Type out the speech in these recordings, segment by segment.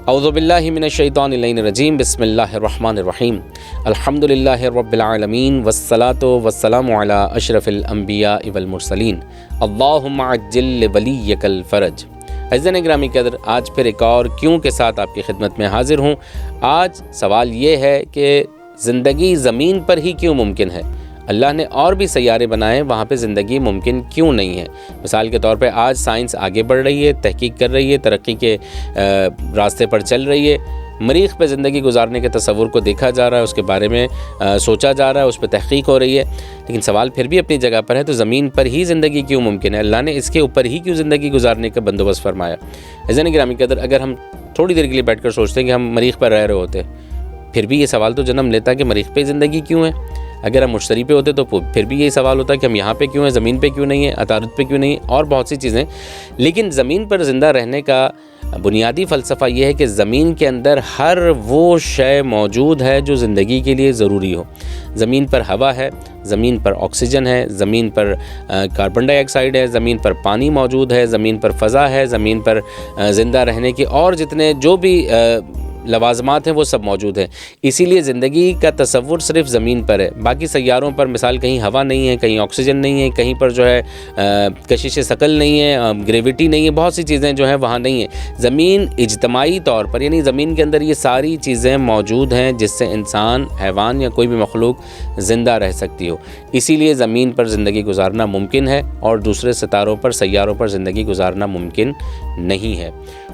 اعوذ باللہ من الشیطان الرجیم بسم اللہ الرحمن الرحیم الحمدللہ رب العالمین والصلاة والسلام علی اشرف الانبیاء والمرسلین اللہم عجل لولیک الفرج۔ عزیزان گرامی قدر، آج پھر ایک اور کیوں کے ساتھ آپ کی خدمت میں حاضر ہوں۔ آج سوال یہ ہے کہ زندگی زمین پر ہی کیوں ممکن ہے؟ اللہ نے اور بھی سیارے بنائے، وہاں پہ زندگی ممکن کیوں نہیں ہے؟ مثال کے طور پہ آج سائنس آگے بڑھ رہی ہے، تحقیق کر رہی ہے، ترقی کے راستے پر چل رہی ہے، مریخ پہ زندگی گزارنے کے تصور کو دیکھا جا رہا ہے، اس کے بارے میں سوچا جا رہا ہے، اس پہ تحقیق ہو رہی ہے، لیکن سوال پھر بھی اپنی جگہ پر ہے، تو زمین پر ہی زندگی کیوں ممکن ہے؟ اللہ نے اس کے اوپر ہی کیوں زندگی گزارنے کا بندوبست فرمایا؟ عزیزان گرامی قدر، اگر ہم تھوڑی دیر کے لیے بیٹھ کر سوچتے ہیں کہ ہم مریخ پر رہ رہے ہوتے، پھر بھی یہ سوال تو جنم لیتا ہے کہ مریخ پہ زندگی کیوں ہے؟ اگر ہم مشتری پہ ہوتے تو پھر بھی یہی سوال ہوتا ہے کہ ہم یہاں پہ کیوں ہیں، زمین پہ کیوں نہیں ہیں، عطارد پہ کیوں نہیں ہیں، اور بہت سی چیزیں۔ لیکن زمین پر زندہ رہنے کا بنیادی فلسفہ یہ ہے کہ زمین کے اندر ہر وہ شے موجود ہے جو زندگی کے لیے ضروری ہو۔ زمین پر ہوا ہے، زمین پر آکسیجن ہے، زمین پر کاربن ڈائی آکسائڈ ہے، زمین پر پانی موجود ہے، زمین پر فضا ہے، زمین پر زندہ رہنے کے اور جتنے جو بھی لوازمات ہیں وہ سب موجود ہیں۔ اسی لیے زندگی کا تصور صرف زمین پر ہے۔ باقی سیاروں پر مثال کہیں ہوا نہیں ہے، کہیں آکسیجن نہیں ہے، کہیں پر جو ہے کشش ثقل نہیں ہے، گریویٹی نہیں ہے، بہت سی چیزیں جو ہیں وہاں نہیں ہیں۔ زمین اجتماعی طور پر یعنی زمین کے اندر یہ ساری چیزیں موجود ہیں جس سے انسان، حیوان یا کوئی بھی مخلوق زندہ رہ سکتی ہو۔ اسی لیے زمین پر زندگی گزارنا ممکن ہے اور دوسرے ستاروں پر، سیاروں پر زندگی گزارنا ممکن نہیں ہے۔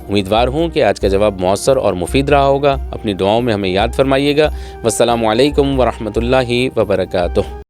امیدوار ہوں کہ آج کا جواب مؤثر اور مفید رہا ہوگا۔ اپنی دعاؤں میں ہمیں یاد فرمائیے گا۔ والسلام علیکم ورحمۃ اللہ وبرکاتہ۔